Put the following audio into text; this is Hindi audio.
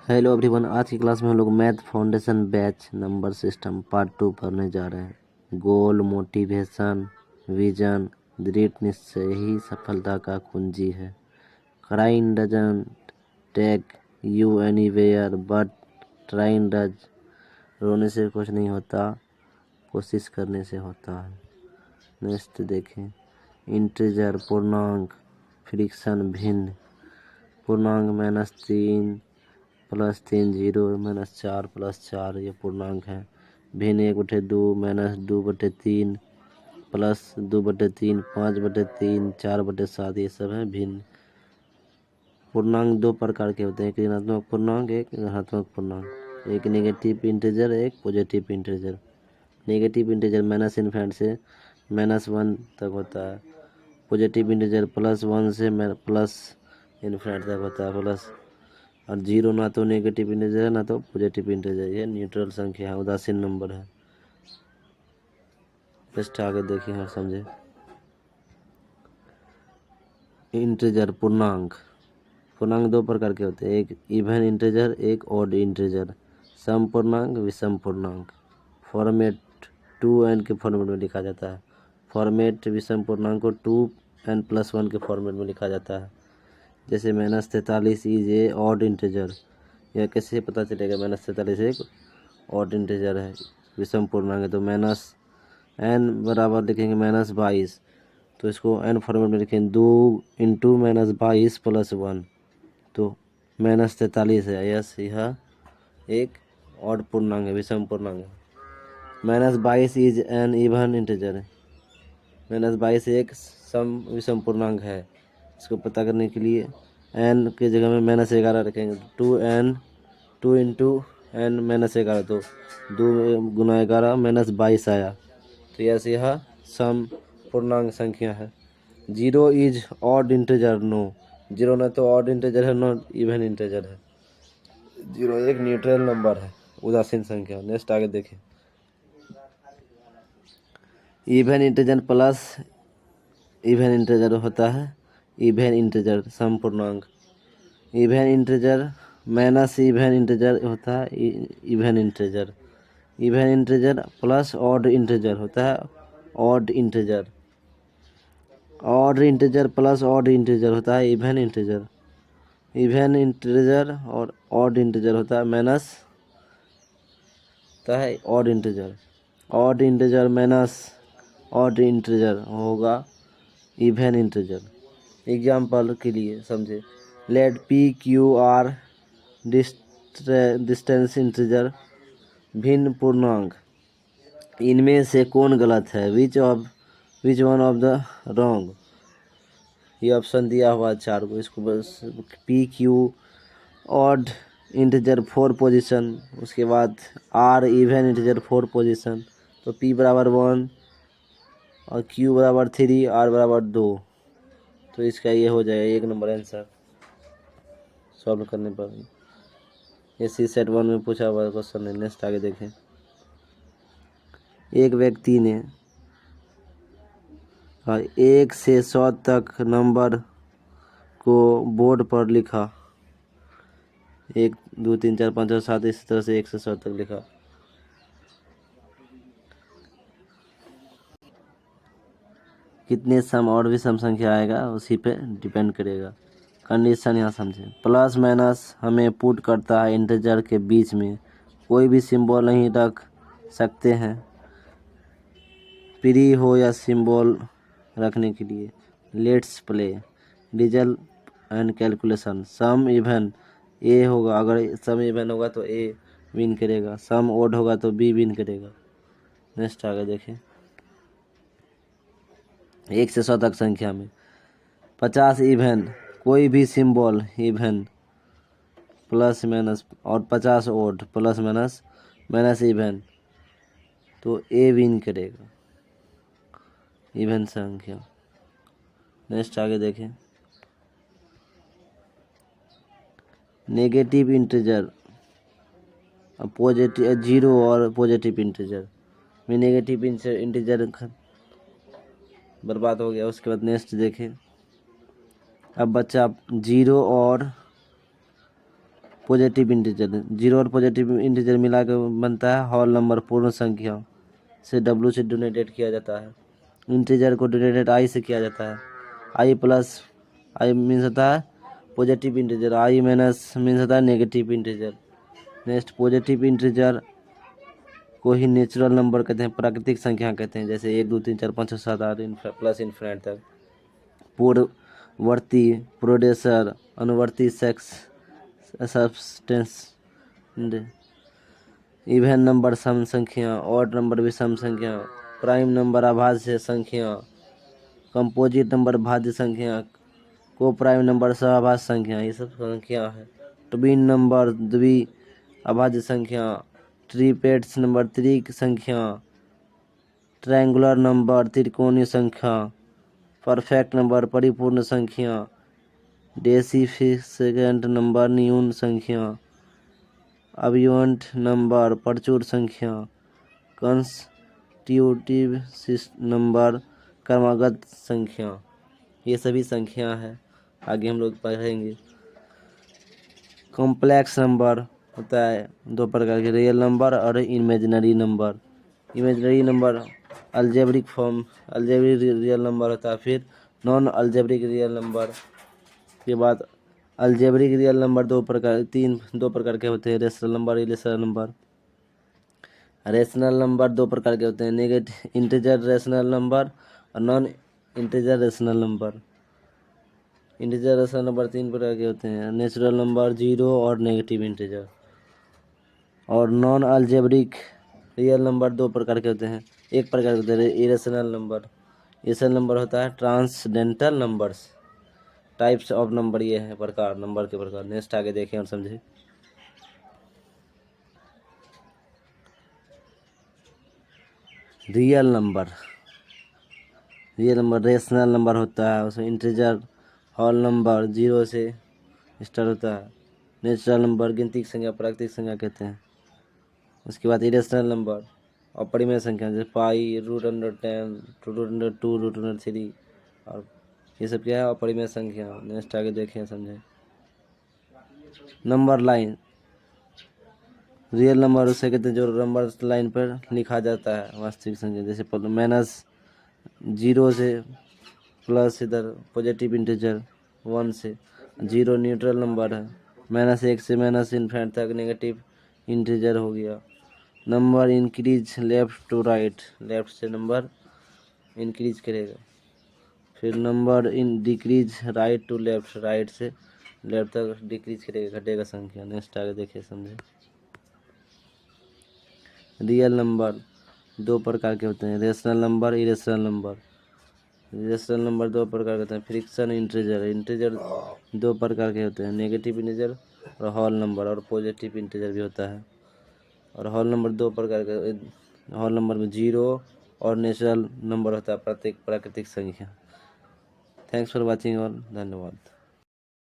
हेलो एवरीवन, आज की क्लास में हम लोग math foundation batch number system part 2 पढ़ने जा रहे हैं। गोल, मोटिवेशन, विजन, दृढ़ निश्चय ही सफलता का कुंजी है। Crying doesn't take you anywhere but trying does. रोने से कुछ नहीं होता, कोशिश करने से होता है। नेक्स्ट देखें, इंटीजर पूर्णांक, फ्रिक्शन भिन्न। पूर्णांक -3 +3 0 -4 +4 ये पूर्णांक है। भिन्न 1/2 -2/3 +2/3 5/3 4/7 ये सब है भिन्न। पूर्णांक दो प्रकार के होते हैं, एक ऋणात्मक पूर्णांक एक धनात्मक पूर्णांक। एक नेगेटिव इंटीजर एक positive integer. Negative integer minus infinity से -1 तक होता है। पॉजिटिव इंटीजर +1 से प्लस इन्फिनिटी तक होता है प्लस। और जीरो ना तो नेगेटिव इंटीजर है ना तो पॉजिटिव इंटीजर, ये न्यूट्रल संख्या है, उदासीन नंबर है। जस्ट आगे देखिए और समझे। इंटीजर पूर्णांक, पूर्णांक दो प्रकार के होते हैं, एक इवन इंटीजर एक ऑड इंटीजर। सम पूर्णांक विषम पूर्णांक। फॉर्मेट 2n के फॉर्मेट में लिखा जाता है। फॉर्मेट विषम पूर्णांक को 2n+1 के फॉर्मेट में लिखा जाता है। जैसे -43 इज ए ऑड इंटीजर। यह कैसे पता चलेगा -43 एक ऑड इंटीजर है, विषम पूर्णांक है। तो -n बराबर लिखेंगे -22, तो इसको n फॉर्मेट में लिखेंगे 2 × -22 + 1, तो -43 है। यस, यह एक ऑड पूर्णांक है, विषम पूर्णांक है। -22 इज एन इवन इंटीजर है। -22 एक सम विषम पूर्णांक है। इसको पता करने के लिए n की जगह में -11 रखेंगे। 2n 2 × n -11, तो 2 × 11 -22 आया। तो यह सम पूर्णांक संख्या है। 0 इज ऑड इंटीजर नो। 0 न तो ऑड इंटीजर है, नो इवन इंटीजर है। 0 एक न्यूट्रल नंबर है, उदासीन संख्या। नेक्स्ट आगे देखें। Even integer plus even integer होता है इवन इंटीजर सम पूर्णांक। Even integer minus even integer होता है even integer. Even integer plus odd integer होता है odd integer. Odd integer plus odd integer होता है इवन इंटीजर। इवन इंटीजर और ऑड इंटीजर होता है माइनस होता है odd integer. Odd integer minus odd integer होगा इवन इंटीजर। एग्जाम्पल के लिए समझे। लेट PQR डिस्टेंस इंटीजर भिन्न पूर्णांक। इनमें से कौन गलत है? Which one of the wrong. ये ऑप्शन दिया हुआ है 4 को। इसको बस PQ ऑड इंटीजर 4 पोजीशन, उसके बाद R इवन इंटीजर 4 पोजीशन, तो P बराबर 1 और Q बराबर 3 R बराबर 2। तो इसका ये हो जाएगा 1 नंबर आंसर सॉल्व करने पर। ये सी सेट 1 में पूछा हुआ क्वेश्चन है। नेक्स्ट आगे देखें। एक व्यक्ति ने 1 से 100 तक नंबर को बोर्ड पर लिखा। 1 2 3 4 5 6 7 इस तरह से 1 से 100 तक लिखा। कितने सम और भी सम संख्या आएगा उसी पे डिपेंड करेगा। कंडीशन यहाँ समझें। प्लस माइनस हमें पुट करता है इंटीजर के बीच में। कोई भी सिंबल नहीं रख सकते हैं प्री हो या सिंबल रखने के लिए। लेट्स प्ले डिजल and calculation. Sum even A होगा, अगर सम इवन होगा तो ए विन करेगा, सम ओड होगा तो बी विन करेगा। नेक्स्ट आगे देखें। 1 से 100 तक संख्या में 50 इवन, कोई भी सिंबल इवन प्लस माइनस, और 50 odd plus minus minus even, तो ए विन करेगा, इवन संख्या। नेक्स्ट आगे देखें। नेगेटिव इंटीजर पॉजिटिव 0 और पॉजिटिव इंटीजर में नेगेटिव इंटीजर बर्बाद हो गया। उसके बाद नेक्स्ट देखें। अब बच्चा 0 और पॉजिटिव इंटीजर, जीरो और पॉजिटिव इंटीजर मिला के बनता है होल नंबर, पूर्ण संख्या से W से डोनेटेड किया जाता है। इंटीजर को डोनेटेड I से किया जाता है। I प्लस I मीन्स होता है positive integer, I minus means होता है negative integer. Next, positive integer को ही नेचुरल नंबर कहते हैं, प्राकृतिक संख्या कहते हैं, जैसे 1 2 3 4 5 6 7 8 प्लस इन्फिनिट तक। पूर्ववर्ती, प्रोडेसर, अनुवर्ती, सेक्स, सब्सटेंस, इवन नंबर सम संख्या, ऑड नंबर विषम संख्या, प्राइम नंबर अभाज्य संख्या, कंपोजिट नंबर भाज्य संख्या, को प्राइम नंबर सहभाज्य संख्या, ये सब संख्या है। ट्विन नंबर द्वि अभाज्य संख्या, ट्रिपेट्स नंबर त्रिक संख्या, ट्रायंगुलर नंबर त्रिकोणीय संख्या, परफेक्ट नंबर परिपूर्ण संख्या, डेसिफिकेंट नंबर न्यून संख्या, अवयवंत नंबर प्रचुर संख्या, कंस्टिट्यूटिव नंबर क्रमागत संख्या, ये सभी संख्या है। आगे हम लोग पढ़ेंगे। कॉम्प्लेक्स नंबर होता है दो प्रकार के, रियल नंबर और imaginary number. Imaginary number algebraic form, algebraic real number होता है। फिर नॉन अलजेब्रिक रियल नंबर के बाद अलजेब्रिक रियल नंबर दो प्रकार के होते हैं, rational number, irrational number. Rational number दो प्रकार के होते हैं, नेगेटिव इंटीजर रेशनल नंबर और non integer rational number. Integer rational number 3 प्रकार के होते हैं, नेचुरल नंबर, जीरो और नेगेटिव इंटीजर। और नॉन अलजेब्रिक रियल नंबर दो प्रकार के होते हैं, एक प्रकार के होते हैं इरेशनल नंबर। इरेशनल नंबर होता है transcendental numbers. Types of number ये है, प्रकार, नंबर के प्रकार। नेक्स्ट आगे देखें और समझें। Real number, real number rational number होता है, उसमें इंटीजर होल नंबर जीरो से स्टार्ट होता है। नेचुरल नंबर गिनती की संख्या, प्राकृतिक संख्या कहते हैं। उसके बाद इरेशनल नंबर अपरिमेय संख्या, जैसे पाई, √10, √2, √3, और ये सब क्या है, अपरिमेय संख्या। नेक्स्ट आगे देखें समझें। नंबर लाइन, रियल नंबर उसे कहते हैं जो नंबर लाइन पर लिखा जाता है, वास्तविक संख्या, जैसे माइनस जीरो से प्लस इधर पॉजिटिव इंटीजर 1 से। जीरो न्यूट्रल नंबर है, -1 से -इन्फिनिट तक नेगेटिव इंटीजर हो गया। Number increase left to right, left से नंबर इंक्रीज करेगा। फिर number decrease right to left, right से लेफ्ट तक डिक्रीज करेगा, घटेगा संख्या। नेक्स्ट आगे देखिए समझे। रियल नंबर दो प्रकार के होते हैं, rational number, irrational number. Rational number दो प्रकार के होते हैं, फ्रिक्शन इंटीजर। इंटीजर दो प्रकार के होते हैं, नेगेटिव इंटीजर और होल नंबर, और पॉजिटिव इंटीजर भी होता है। और होल नंबर दो प्रकार के, होल नंबर में जीरो और नेचुरल नंबर होता है, प्राकृतिक संख्या। थैंक्स फॉर वॉचिंग और धन्यवाद।